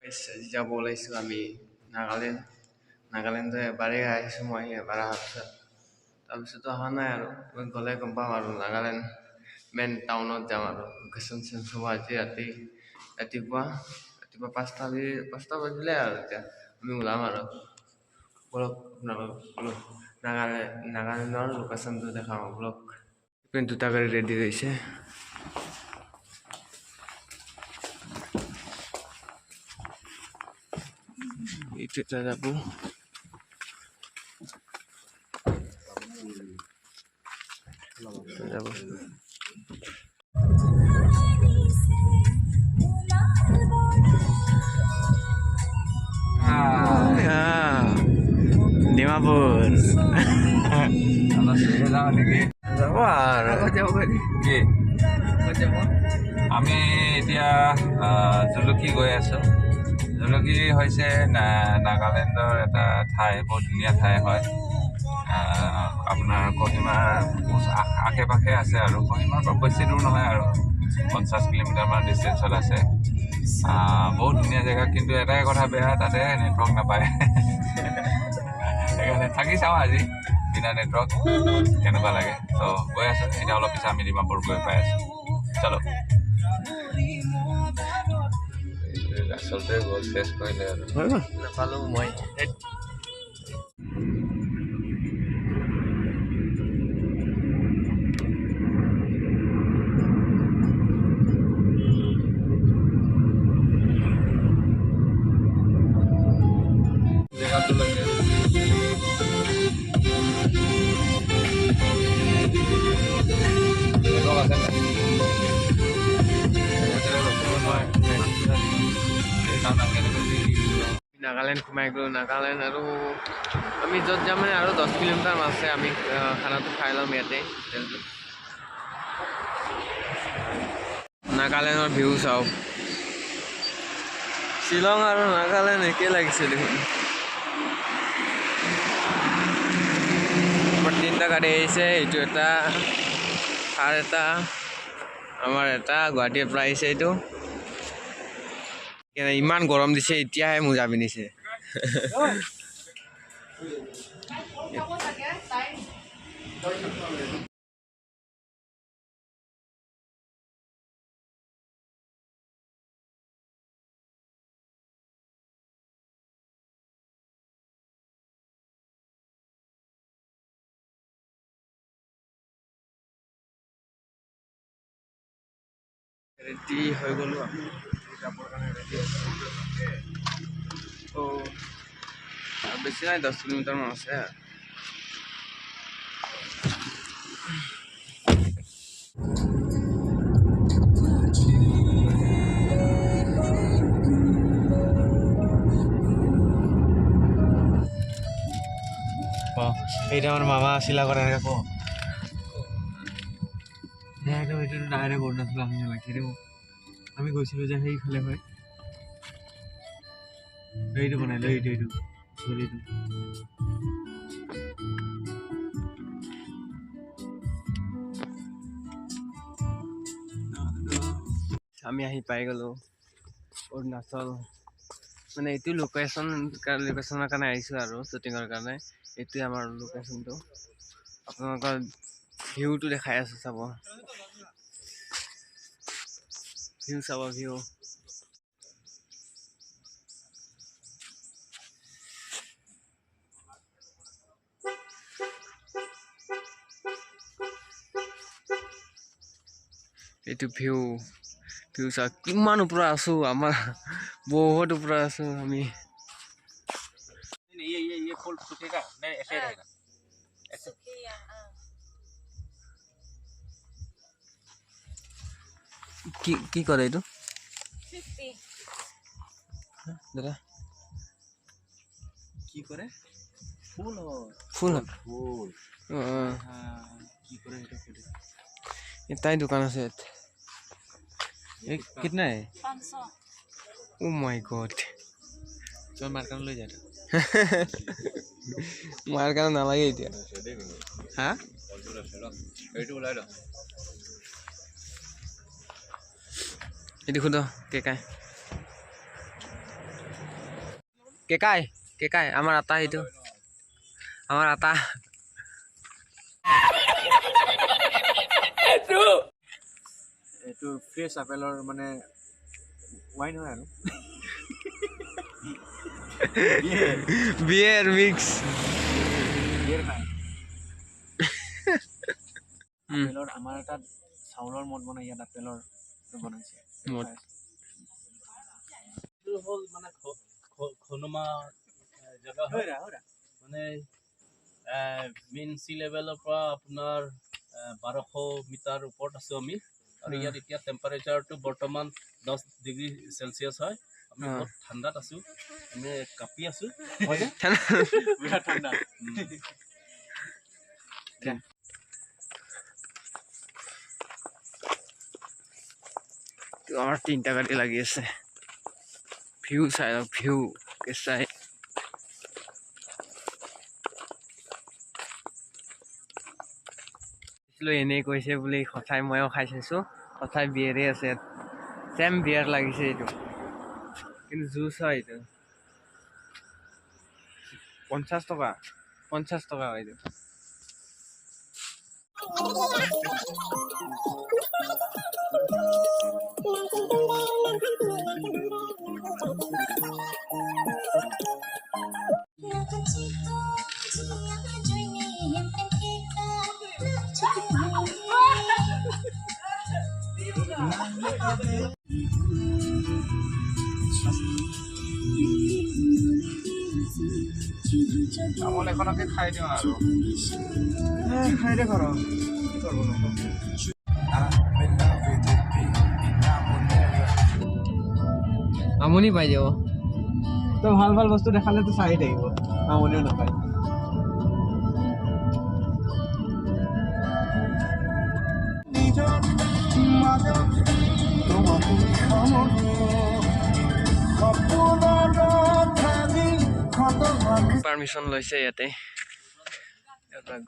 আজি যাব ওলাইছোঁ আমি নাগালেণ্ড এবাৰেই আহিছোঁ মই এবাৰ অহাৰ পিছত তাৰপিছতো অহা নাই আৰু গ'লে গম পাম আৰু নাগালেণ্ড মেইন টাউনত যাম আৰু লোকেশ্যন চেঞ্জ হ'ব আজি ৰাতিপুৱা 5টা বাজিলে আৰু এতিয়া আমি ওলাম আৰু বলক আপোনালোক নাগালেণ্ডৰ লোকেশ্যনটো দেখাম বলক দুটা গাড়ী ৰেডি হৈছে এইটো যাব ডিমাপুৰ আমি এতিয়া জুলুকি গৈ আছো জুলুকি হৈছে নাগালেণ্ডৰ এটা ঠাই বহুত ধুনীয়া ঠাই হয় আপোনাৰ কহিমাৰ আশে পাশে আছে আৰু কহিমাৰ পৰা বেছি দূৰ নহয় আৰু 50 কিলোমিটাৰমান ডিষ্টেঞ্চত আছে বহুত ধুনীয়া জেগা কিন্তু এটাই কথা বেয়া তাতে নেটৱৰ্ক নাপায় সেইকাৰণে থাকি চাওঁ আজি বিনা নেটৱৰ্ক কেনেকুৱা লাগে তো গৈ আছোঁ এতিয়া অলপ পিছত আমি ডিমাপুৰ গৈ পাই আছোঁ চলো আচলতে গ'ল চেছ কৰিলে আৰু নাপালোঁ মই জেগাটো লাগে নাগালেণ্ড সোমাই গ'লোঁ নাগালেণ্ড আৰু আমি য'ত যাম মানে আৰু 10 কিলোমিটাৰ আছে আমি খানাটো খাই ল'ম ইয়াতে নাগালেণ্ডৰ ভিউ চাওক শ্বিলং আৰু নাগালেণ্ড একে লাগিছে দেখোন আমাৰ 3টা গাড়ী আহিছে এইটো এটা থাৰ এটা আমাৰ এটা গুৱাহাটীৰ পৰা আহিছে এইটো ইমান গৰম দিছে এতিয়াহে মোজা পিন্ধিছে ৰেডি হৈ গ'লোঁ আমি যাবৰ কাৰণে ৰেডি বেছি নাই 10 কিলোমিটাৰমান আছে এইটা আমার মামা শিলা করে রাখো একদম এটা ডাইরেক্ট অরুণাচল আমি লাগছে রে আমি গৈছিলো যে সেইফালে হয় এইটো বনাইলো এইটো চলিটো আমি আহি পাই গ'লো অৰুণাচল মানে এইটো লোকেশ্যনৰ কাৰণে আহিছোঁ আৰু শ্বুটিঙৰ কাৰণে এইটোৱে আমাৰ লোকেশ্যনটো আপোনালোকৰ ভিউটো দেখাই আছোঁ চাব ভিউ এইটো ভিউ চাওক কিমান ওপৰত আছো আমাৰ বহুত ওপৰত আছো আমি ये फूल सूखेगा नहीं ऐसे ही रहेगा ऐसे কি কৰে এইটো 50 দাদা কি কৰে ফুল কি কৰে এটাই দোকান আছে कितना है 500 ओ माय गॉड चल मार्कान ले जा मार्कान ना लगे इतना हां এইটো ওলাই ল এইটো খুদ কে কাই কেকাই আমাৰ আটা সেইটো আমাৰ আটা এইটো ফ্ৰেছ আপেলৰ মানে ৱাইন হয় আৰু বিয়েৰ মিক্স বিয়েৰ নাই আপেলৰ আমাৰ তাত চাউলৰ মদ বনাই ইয়াত আপেলৰ বনাইছে মদ। এইটো হ'ল মানে খনুমা জেগা হয় মানে মেইন চি লেভেলৰ পৰা আপোনাৰ 1200 মিটাৰ ওপৰত আছোঁ আমি আৰু ইয়াত এতিয়া টেম্পাৰেচাৰটো বৰ্তমান 10 ডিগ্ৰী চেলচিয়াছ হয় আমি বহুত ঠাণ্ডাত আছোঁ আমি কাপি আছোঁ বিৰাট ঠাণ্ডা আমার 3টা গাড়ি লাগিয়েছে ভিউ চাই ভিউ চাই এনেই কৈছে বুলি সঁচাই ময়ো খাই চাইছো সঁচাই বিয়েৰে আছে চেম বিয়াৰ লাগিছে এইটো কিন্তু জুচ হয় এইটো 50 টকা হয় এইটো তামোল এখনকে খাই দিওঁ আৰু খাই দে ঘৰ আমনি পাই যাব তো ভাল ভাল বস্তু দেখালে তো চাই থাকিব আমনিও নাপায় পারমিশন লৈছে ইয়াতে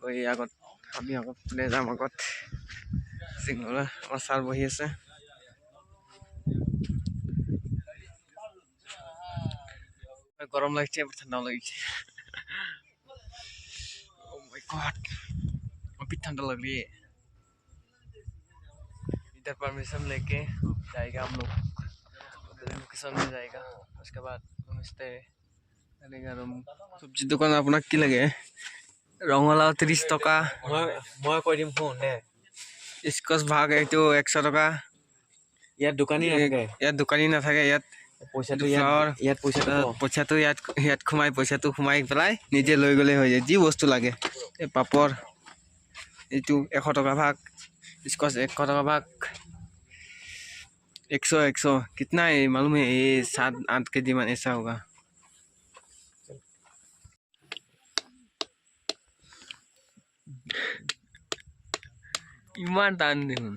গৈ আগত আমি আগত যাম আগত সিংহলা আমাৰ ছাৰ বহি আছে গৰম লাগছে ঠাণ্ডা লাগিছে ও মাই গॉड अभी ठंडा लग रही है इधर परमिशन लेके जाएगा हम लोग लोकेशन में जाएगा उसके बाद होम स्टे करेगा रूम सब्जी दुकान आपको की लगे रंगलाव 30 टका মই কৈ দিম শুন দে स्कॉच भाग এইটো 100 টকা ইয়াত দোকানী নাথাকে ইয়াত দোকানী নাথাকে ইয়াত পইচাটো ইয়াত পইচাটো ইয়াত খুমাই পেলাই নিজে লৈ গলে হৈ যায় যি বস্তু লাগে এই পাপৰ এইটো 100 টকা भाग स्कॉच 100 टका भाग 100 कितना है मालूम है ये 7-8 केजी मान ऐसा होगा इमान टान देखो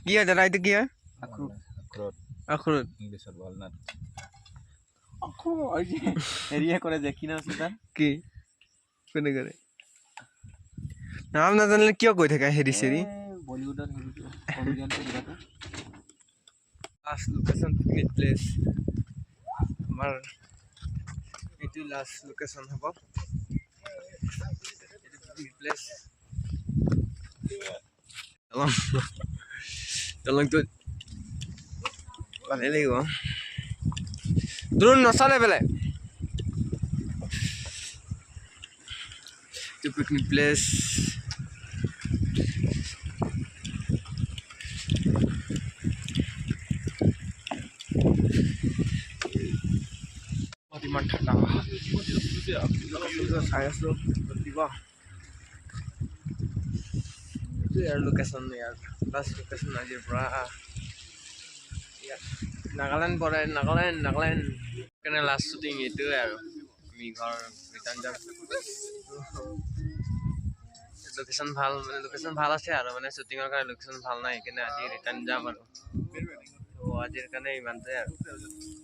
কি হয় দাদা এইটো কি হয় আখৰোট ইংলিছত ৱালনাট হেৰিয়ে কৰে যে কি নাম আছে তাৰ কি কোনে কৰে নাম নাজানিলে কিয় কৈ থাকে হেৰি চেৰি বলিউডৰ হেৰিটো অৰিজিনেল কিবাটো লাষ্ট লোকেশ্যন পিকনিক প্লেচ আমাৰ এইটো লাষ্ট লোকেশ্যন হ'ব পিকনিক প্লেচ দলংটো ভালেই লাগিব দ্ৰোণ নচলে পেলাই এইটো পিকনিক প্লেচ ইমান ঠাণ্ডা চাই আছো দিব यार लोकेशन यार लास्ट लोकेशन আজিৰ পৰা নাগালেণ্ড পৰে নাগালেণ্ড কাৰণে লাষ্ট শ্বুটিং এইটোৱে আৰু আমি ঘৰ ৰিটাৰ্ণ যাম লোকেশ্যন ভাল আছে আৰু মানে শ্বুটিঙৰ কাৰণে লোকেশ্যন ভাল নাই সেইকাৰণে আজি ৰিটাৰ্ণ যাম আৰু আজিৰ কাৰণে ইমানটোৱে আৰু